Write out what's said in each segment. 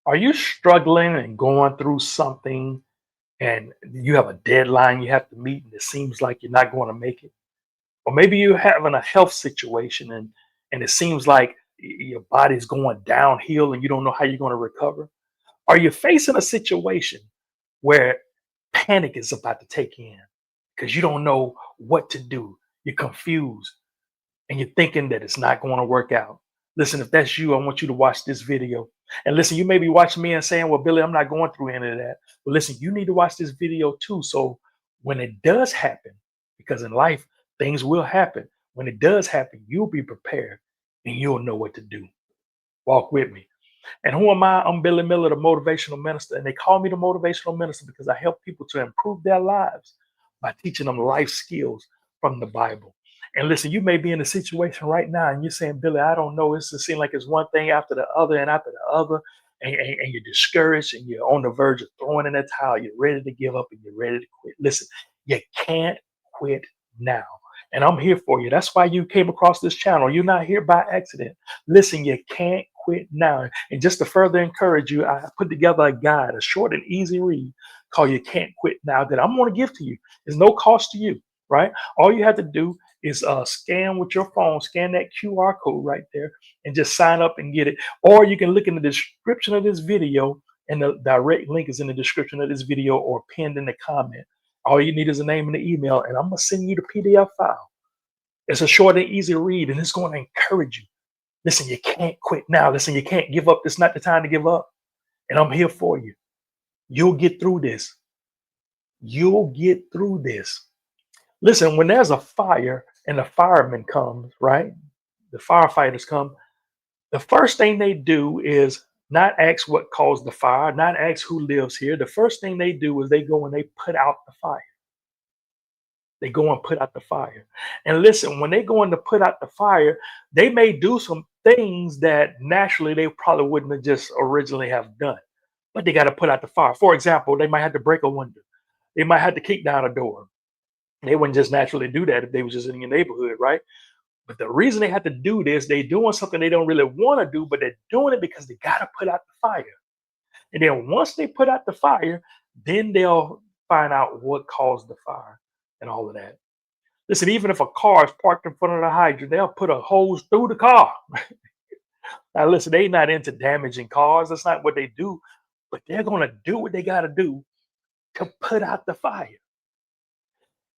Are you struggling and going through something and you have a deadline you have to meet and it seems like you're not going to make it? Or maybe you're having a health situation and it seems like your body's going downhill and you don't know how you're going to recover? Are you facing a situation where panic is about to take in because you don't know what to do? You're confused and you're thinking that it's not going to work out. Listen, if that's you, I want you to watch this video. And listen, you may be watching me and saying, well, Billy, I'm not going through any of that. But listen, you need to watch this video too. So when it does happen, because in life, things will happen. When it does happen, you'll be prepared and you'll know what to do. Walk with me. And who am I? I'm Billy Miller, the motivational minister. And they call me the motivational minister because I help people to improve their lives by teaching them life skills from the Bible. And listen, you may be in a situation right now and you're saying, Billy, I don't know. It just seems like it's one thing after the other and after the other. And you're discouraged and you're on the verge of throwing in the towel. You're ready to give up and you're ready to quit. Listen, you can't quit now. And I'm here for you. That's why you came across this channel. You're not here by accident. Listen, you can't quit now. And just to further encourage you, I put together a guide, a short and easy read called You Can't Quit Now that I'm going to give to you. There's no cost to you, right? All you have to do is scan with your phone, scan that QR code right there and just sign up and get it. Or you can look in the description of this video and the direct link is in the description of this video or pinned in the comment. All you need is a name and an email, and I'm going to send you the PDF file. It's a short and easy read, and it's going to encourage you. Listen, you can't quit now. Listen, you can't give up. It's not the time to give up. And I'm here for you. You'll get through this. You'll get through this. Listen, when there's a fire and the fireman comes, right? The firefighters come. The first thing they do is not ask what caused the fire, not ask who lives here. The first thing they do is they go and they put out the fire. They go and put out the fire. And listen, when they go in to put out the fire, they may do some things that naturally they probably wouldn't have just originally have done. But they got to put out the fire. For example, they might have to break a window. They might have to kick down a door. They wouldn't just naturally do that if they was just in your neighborhood, right? But the reason they have to do this, they're doing something they don't really want to do, but they're doing it because they got to put out the fire. And then once they put out the fire, then they'll find out what caused the fire and all of that. Listen, even if a car is parked in front of the hydrant, they'll put a hose through the car. Now, listen, they're not into damaging cars. That's not what they do. But they're going to do what they got to do to put out the fire.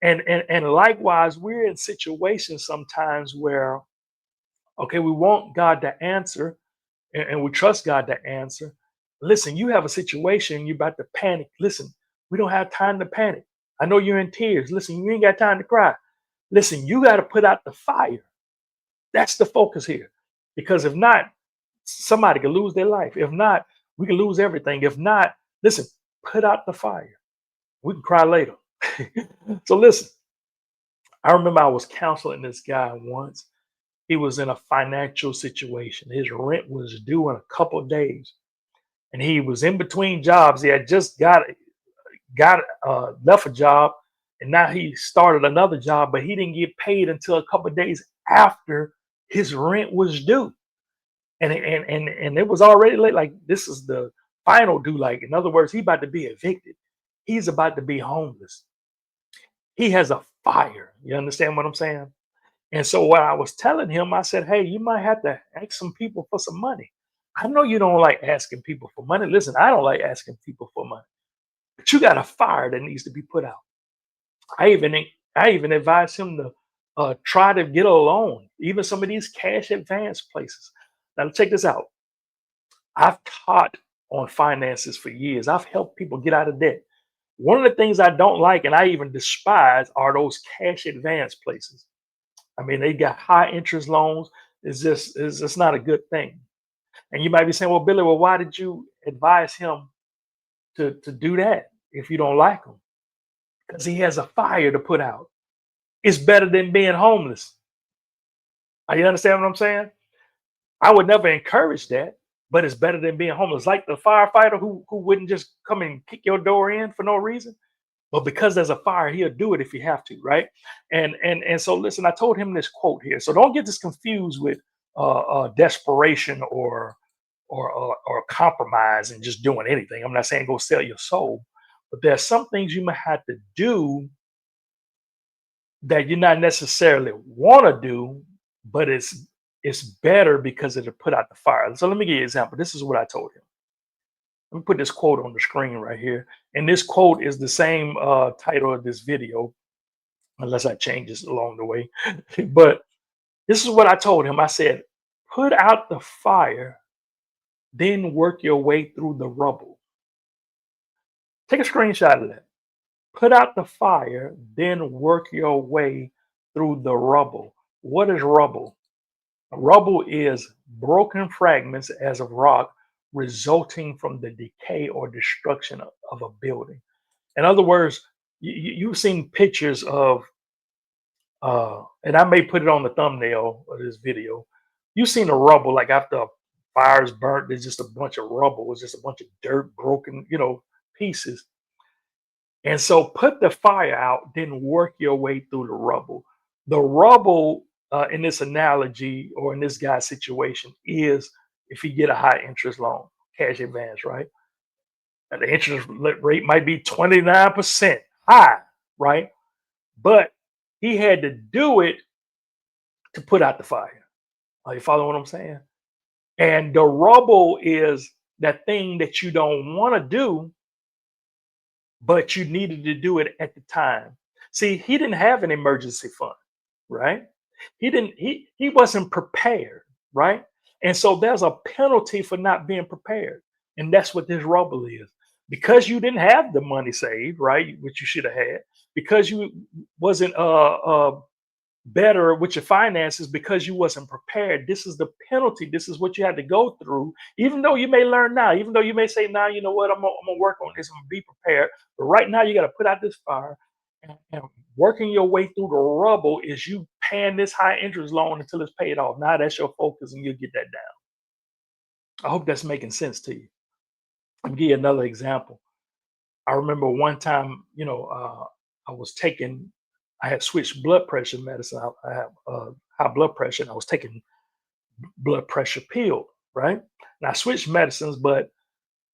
And likewise, we're in situations sometimes where, okay, we want God to answer and we trust God to answer. Listen, you have a situation, you're about to panic. Listen, we don't have time to panic. I know you're in tears. Listen, you ain't got time to cry. Listen, you got to put out the fire. That's the focus here. Because if not, somebody could lose their life. If not, we can lose everything. If not, listen, put out the fire. We can cry later. So listen, I remember I was counseling this guy once. He was in a financial situation. His rent was due in a couple of days. And he was in between jobs. He had just left a job, and now he started another job, but he didn't get paid until a couple of days after his rent was due. And it was already late. Like, this is the final due. Like, in other words, he's about to be evicted. He's about to be homeless. He has a fire. You understand what I'm saying? And so what I was telling him, I said, hey, you might have to ask some people for some money. I know you don't like asking people for money. Listen, I don't like asking people for money. But you got a fire that needs to be put out. I even advise him to try to get a loan, even some of these cash advance places. Now check this out. I've taught on finances for years. I've helped people get out of debt. One of the things I don't like and I even despise are those cash advance places. I mean, they got high interest loans. It's just not a good thing. And you might be saying, well, Billy, well, why did you advise him to do that if you don't like him? Because he has a fire to put out. It's better than being homeless. You understand what I'm saying? I would never encourage that, but it's better than being homeless. Like the firefighter who wouldn't just come and kick your door in for no reason. But because there's a fire, he'll do it if you have to, right? And so listen, I told him this quote here. So don't get this confused with desperation or or compromise and just doing anything. I'm not saying go sell your soul, but there's some things you might have to do that you not necessarily want to do, but it's better because it'll put out the fire. So let me give you an example. This is what I told him. Let me put this quote on the screen right here. And this quote is the same title of this video, unless I change this along the way. But this is what I told him. I said, put out the fire, then work your way through the rubble. Take a screenshot of that. Put out the fire, then work your way through the rubble. What is rubble? Rubble is broken fragments as of rock resulting from the decay or destruction of a building. In other words, you've seen pictures of, and I may put it on the thumbnail of this video. You've seen a rubble, like after a fire's burnt, there's just a bunch of rubble. It's just a bunch of dirt, broken, pieces. And so put the fire out, then work your way through the rubble. The rubble in this analogy or in this guy's situation is if he get a high interest loan, cash advance, right? And the interest rate might be 29% high, right? But he had to do it to put out the fire. Are you following what I'm saying? And the rubble is that thing that you don't want to do, but you needed to do it at the time. See, he didn't have an emergency fund, right? He wasn't prepared, right? And so there's a penalty for not being prepared. And that's what this rubble is. Because you didn't have the money saved, right? Which you should have had, because you wasn't better with your finances, because you wasn't prepared. This is the penalty. This is what you had to go through. Even though you may learn now, even though you may say, now, you know what, I'm gonna work on this, I'm gonna be prepared. But right now you got to put out this fire, and working your way through the rubble is you paying this high interest loan until it's paid off. Now that's your focus, and you'll get that down. I hope that's making sense to you. I'll give you another example. I remember one time, I had switched blood pressure medicine. I have high blood pressure, and I was taking blood pressure pill, right? And I switched medicines, but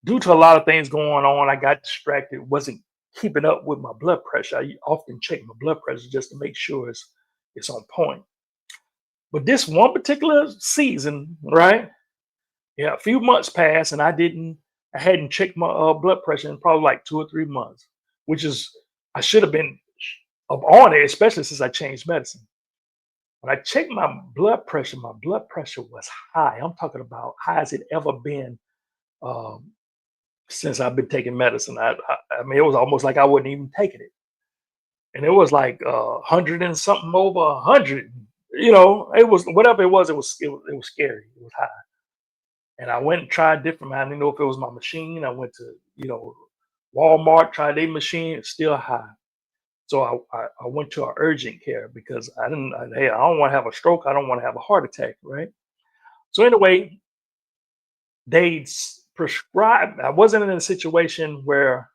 due to a lot of things going on, I got distracted, wasn't keeping up with my blood pressure. I often check my blood pressure just to make sure it's on point. But this one particular season, right? Yeah, a few months passed, and I hadn't checked my blood pressure in probably like 2 or 3 months, which is I should have been up on it, especially since I changed medicine. When I checked my blood pressure was high. I'm talking about high as it ever been um, since I've been taking medicine. I mean, it was almost like I wasn't even taking it, and it was like 100 and something over 100. It was whatever it was. It was scary. It was high. And I went and tried different. I didn't know if it was my machine. I went to, Walmart, tried their machine. It's still high. So I went to our urgent care because hey, I don't want to have a stroke. I don't want to have a heart attack, right? So anyway, they prescribed. I wasn't in a situation where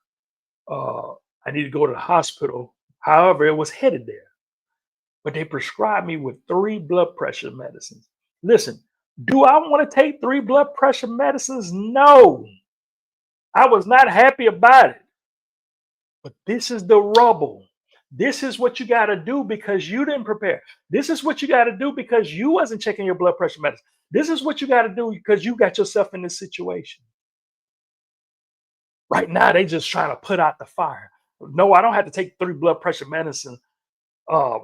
I needed to go to the hospital. However, it was headed there. But they prescribed me with 3 blood pressure medicines. Listen, do I want to take 3 blood pressure medicines? No. I was not happy about it. But this is the rubble. This is what you got to do because you didn't prepare. This is what you got to do because you wasn't checking your blood pressure medicine. This is what you got to do because you got yourself in this situation. Right now, they just trying to put out the fire. No, I don't have to take 3 blood pressure medicine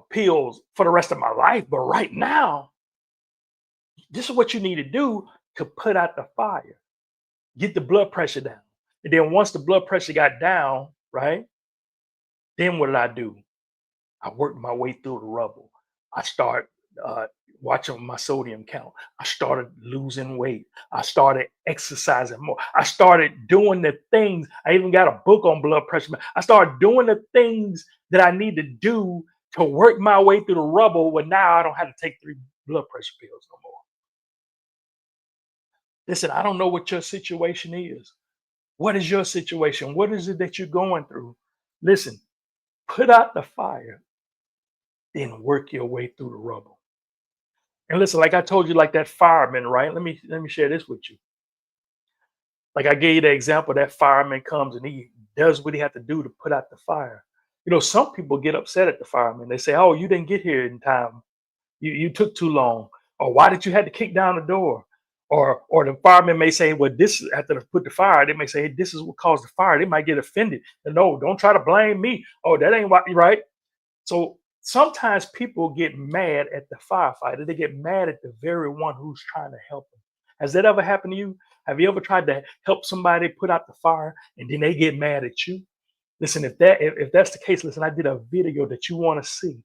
pills for the rest of my life. But right now, this is what you need to do to put out the fire. Get the blood pressure down. And then once the blood pressure got down, right? Then what did I do? I worked my way through the rubble. I started watching my sodium count. I started losing weight. I started exercising more. I started doing the things. I even got a book on blood pressure. I started doing the things that I need to do to work my way through the rubble. But now I don't have to take 3 blood pressure pills no more. Listen, I don't know what your situation is. What is your situation? What is it that you're going through? Listen, put out the fire, then work your way through the rubble. And listen, like I told you, like that fireman, right? Let me share this with you. Like I gave you the example, that fireman comes and he does what he had to do to put out the fire. You know, some people get upset at the fireman. They say, "Oh, you didn't get here in time. You took too long." Or why did you have to kick down the door? Or the fireman may say, "Well, this is after they put the fire." They may say, "Hey, this is what caused the fire." They might get offended. No, don't try to blame me. Oh, that ain't what right. So sometimes people get mad at the firefighter. They get mad at the very one who's trying to help them. Has that ever happened to you? Have you ever tried to help somebody put out the fire and then they get mad at you? Listen, if that's the case, listen, I did a video that you want to see,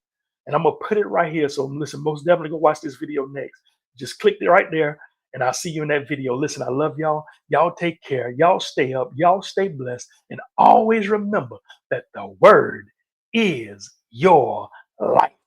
and I'm gonna put it right here. So listen, most definitely go watch this video next. Just click it right there, and I'll see you in that video. Listen, I love y'all. Y'all take care. Y'all stay up. Y'all stay blessed, and always remember that the word is your life.